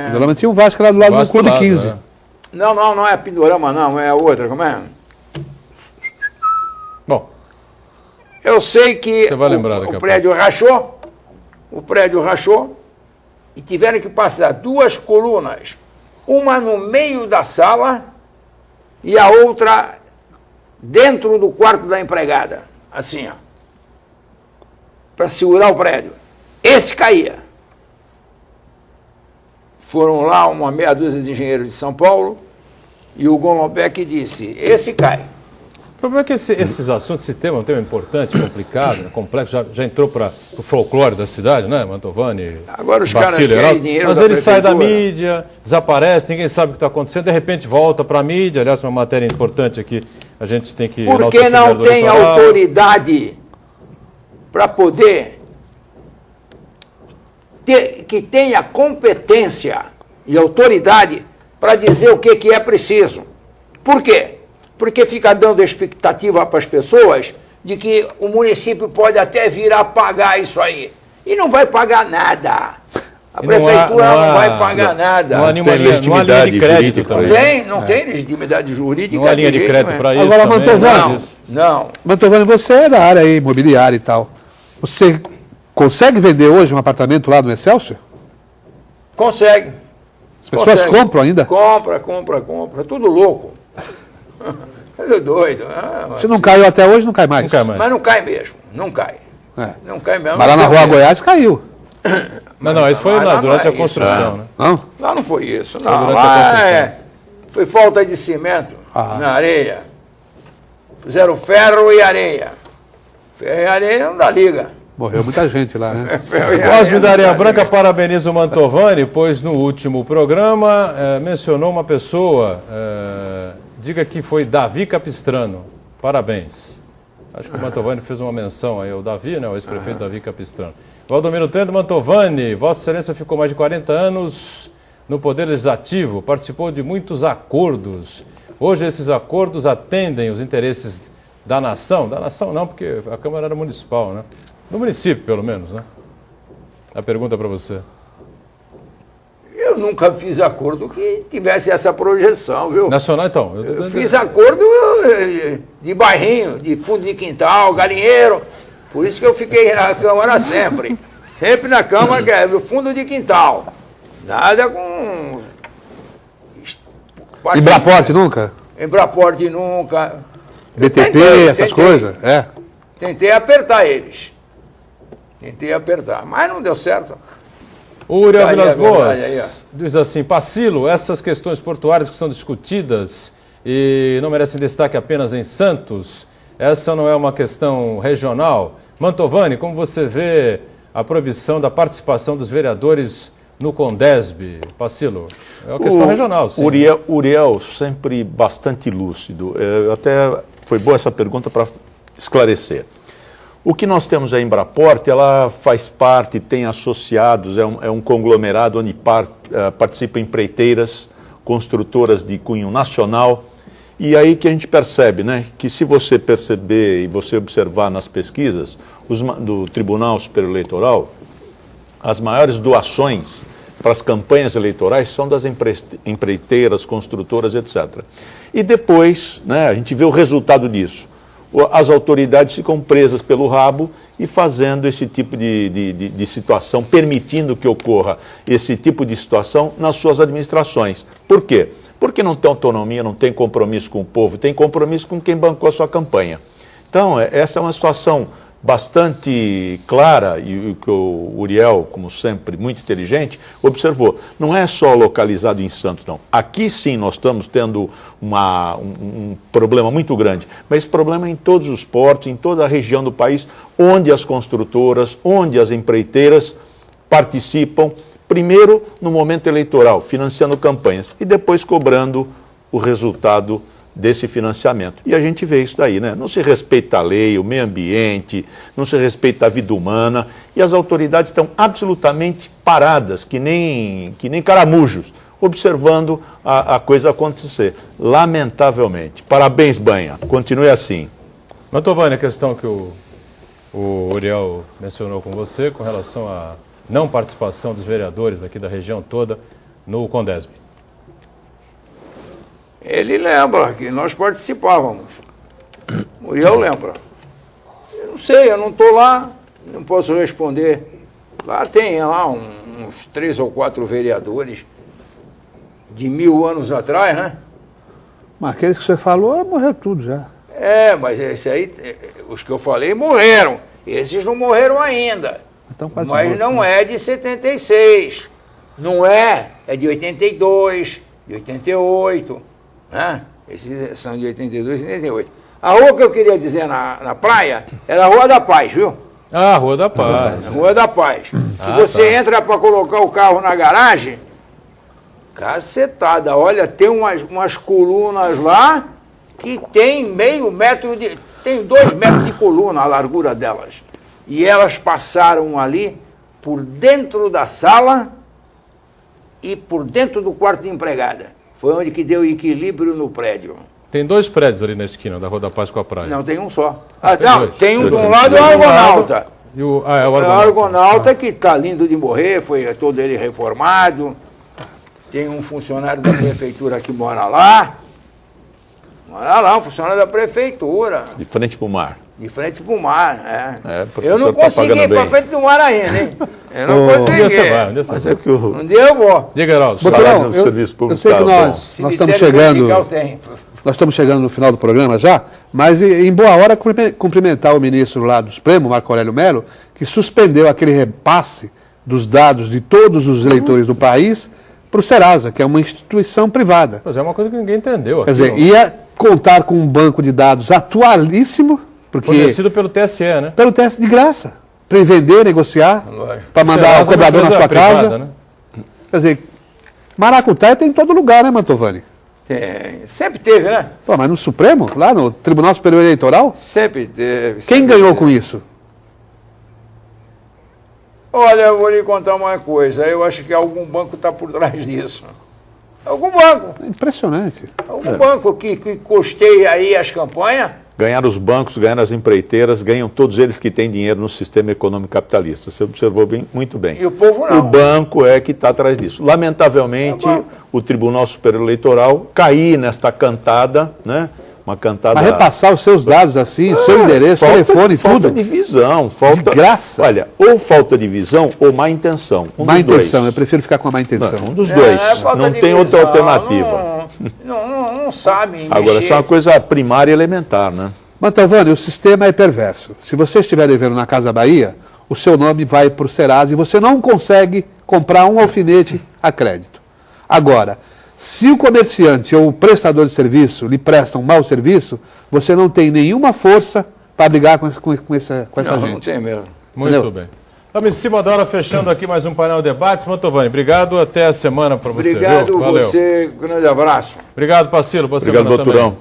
Pindorama tinha um Vasco lá do lado do Vasco Clube lado, 15. é. Não é Pindorama, não, é a outra, como é? Bom, Eu sei que Você vai lembrar daqui a o prédio rachou e tiveram que passar 2 colunas, uma no meio da sala e a outra dentro do quarto da empregada, assim, ó, para segurar o prédio. Esse caía. Foram lá uma meia dúzia de engenheiros de São Paulo e o Golombek disse, esse cai. o problema é que esses assuntos, esse tema é um tema importante, complicado, complexo, já entrou para o folclore da cidade, né? Mantovani, Agora os caras Basílio, querem Heraldo, dinheiro mas da ele sai da prefeitura. mídia, desaparece, ninguém sabe o que está acontecendo, de repente volta para a mídia. Aliás, uma matéria importante aqui, a gente tem que... Porque não tem autoridade para poder que tenha competência e autoridade para dizer o que é preciso. Por quê? Porque fica dando expectativa para as pessoas de que o município pode até vir a pagar isso aí. E não vai pagar nada. A prefeitura não vai pagar nada. Não há nenhuma Tem linha de legitimidade crédito jurídica, também. Não tem legitimidade jurídica. Não há linha de jeito crédito nenhum. para isso Agora, também, Mantovani, Não. Mantovani, você é da área aí, imobiliária e tal. Você consegue vender hoje um apartamento lá no Excelsior? Consegue. As pessoas compram ainda? Compra. Tudo louco. É doido. Se não caiu até hoje, não cai mais. Não cai mais. Mas não cai mesmo. Não cai. É. Não cai mesmo. Mas lá na Não Rua cai Goiás caiu. Não, isso foi mas lá não durante é a isso, construção, né? Não? Lá não foi isso. Foi Não. durante a Lá construção. foi falta de cimento Ah. na areia. Fizeram ferro e areia. Ferro e areia não dá liga. Morreu muita gente lá, né? Ferro e Cosme da não Areia dá Branca liga. parabeniza o Mantovani, pois no último programa mencionou uma pessoa, diga que foi Davi Capistrano. Parabéns. Acho que o Mantovani fez uma menção aí ao Davi, né? O ex-prefeito Davi Capistrano. Valdomiro Tendo, Mantovani, Vossa Excelência ficou mais de 40 anos no Poder Legislativo, participou de muitos acordos. Hoje esses acordos atendem os interesses da nação? Da nação não, porque a Câmara era municipal, né? Do município, pelo menos, né? A pergunta para você. Eu nunca fiz acordo que tivesse essa projeção, viu? Nacional, então? Eu fiz acordo de bairrinho, de fundo de quintal, galinheiro. Por isso que eu fiquei na Câmara sempre. Sempre na Câmara, que é do fundo de quintal. Nada com... Embraporte nunca? Embraporte nunca. BTP, Tentei, essas tentei. coisas? É. Tentei apertar eles. Mas não deu certo. O Uriel Tá aí Vilas a verdade Boas aí, diz assim, Pacilo, essas questões portuárias que são discutidas e não merecem destaque apenas em Santos, essa não é uma questão regional? Mantovani, como você vê a proibição da participação dos vereadores no Condesb? Pacilo, é uma questão regional, sim. Uriel sempre bastante lúcido. Até foi boa essa pergunta para esclarecer. O que nós temos a Embraporte, ela faz parte, tem associados, é um conglomerado onde participam empreiteiras, construtoras de cunho nacional. E aí que a gente percebe, né, que se você perceber e você observar nas pesquisas do Tribunal Superior Eleitoral, as maiores doações para as campanhas eleitorais são das empreiteiras, construtoras, etc. E depois, né, a gente vê o resultado disso. As autoridades ficam presas pelo rabo e fazendo esse tipo de situação, permitindo que ocorra esse tipo de situação nas suas administrações. Por quê? Porque não tem autonomia, não tem compromisso com o povo, tem compromisso com quem bancou a sua campanha. Então, essa é uma situação bastante clara e o que o Uriel, como sempre, muito inteligente, observou. Não é só localizado em Santos, não. Aqui sim nós estamos tendo um problema muito grande, mas esse problema é em todos os portos, em toda a região do país, onde as construtoras, onde as empreiteiras participam, primeiro no momento eleitoral, financiando campanhas, e depois cobrando o resultado desse financiamento. E a gente vê isso daí, né? Não se respeita a lei, o meio ambiente, não se respeita a vida humana, e as autoridades estão absolutamente paradas, que nem caramujos, observando a coisa acontecer. Lamentavelmente. Parabéns, Banha. Continue assim. Mantovani, a questão que o Uriel mencionou com você, com relação à não participação dos vereadores aqui da região toda no Condesb. Ele lembra que nós participávamos. Muriel lembra. Eu não sei, eu não estou lá, não posso responder. Lá tem uns 3 ou 4 vereadores de 1000 anos atrás, né? Mas aqueles que você falou, morreu tudo já. Mas esse aí, os que eu falei morreram. Esses não morreram ainda. Então, quase mas morto, não é de 76. Não é de 82, de 88. Né? Esses são de 82 e 88. A rua que eu queria dizer na praia era a Rua da Paz, viu? Ah, Rua da Paz. Rua da Paz. Se você entra para colocar o carro na garagem, cacetada, olha, tem umas colunas lá que tem meio metro de... Tem 2 metros de coluna a largura delas. E elas passaram ali por dentro da sala e por dentro do quarto de empregada. Foi onde que deu equilíbrio no prédio. Tem 2 prédios ali na esquina da Rua da Paz com a praia. Não, tem um só. Tem um de um lado é o Argonauta. O Argonauta que está lindo de morrer, foi todo ele reformado. Tem um funcionário da prefeitura que mora lá. Um funcionário da prefeitura. De frente para o mar. De frente para o mar, Eu não consegui ir para frente do mar ainda, hein? Eu não consegui. Um dia você vai, um dia você vai. Um dia eu vou. Diga, Heraldo. Boturão, do serviço público eu sei que nós estamos chegando... Nós estamos chegando no final do programa já, mas em boa hora cumprimentar o ministro lá do Supremo, Marco Aurélio Mello, que suspendeu aquele repasse dos dados de todos os eleitores do país para o Serasa, que é uma instituição privada. Mas é uma coisa que ninguém entendeu. Quer dizer, ia contar com um banco de dados atualíssimo, porque... Fornecido pelo TSE, né? Pelo TSE de graça, para vender, negociar, para mandar o cobrador na sua casa. Né? Quer dizer, maracutaia tem em todo lugar, né, Mantovani? Sempre teve, né? Pô, mas no Supremo, lá no Tribunal Superior Eleitoral? Sempre teve. Quem ganhou com isso? Olha, eu vou lhe contar uma coisa. Eu acho que algum banco está por trás disso. Algum banco. Impressionante. Algum banco que custeia aí as campanhas. Ganharam os bancos, ganharam as empreiteiras, ganham todos eles que têm dinheiro no sistema econômico capitalista. Você observou muito bem. E o povo não. O banco é que está atrás disso. Lamentavelmente, o Tribunal Superior Eleitoral cair nesta cantada, né? Uma cantada... Mas repassar os seus dados assim, seu endereço, telefone, tudo. Falta de visão. Falta... De graça. Olha, ou falta de visão ou má intenção. Má intenção, eu prefiro ficar com a má intenção. Não, um dos dois. Não tem outra alternativa. Não sabe Agora, isso é uma coisa primária e elementar, né? Mantovani, o sistema é perverso. Se você estiver devendo na Casa Bahia, o seu nome vai para o Serasa e você não consegue comprar um alfinete a crédito. Agora, se o comerciante ou o prestador de serviço lhe presta um mau serviço, você não tem nenhuma força para brigar com essa gente. Não tem mesmo. Muito Entendeu? bem. Estamos em cima da hora, fechando aqui mais um painel de debates. Mantovani, obrigado. Até a semana para você. Obrigado Valeu. você. Grande abraço. Obrigado, Pacilo. Obrigado, Boturão,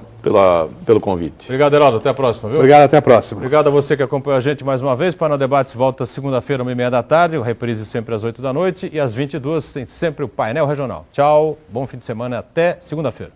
pelo convite. Obrigado, Heraldo. Até a próxima, viu? Obrigado, até a próxima. Obrigado a você que acompanhou a gente mais uma vez. Painel Debates volta segunda-feira, 1h30 da tarde. O reprise sempre às 8 da noite. E às 22 tem sempre o Painel Regional. Tchau, bom fim de semana. Até segunda-feira.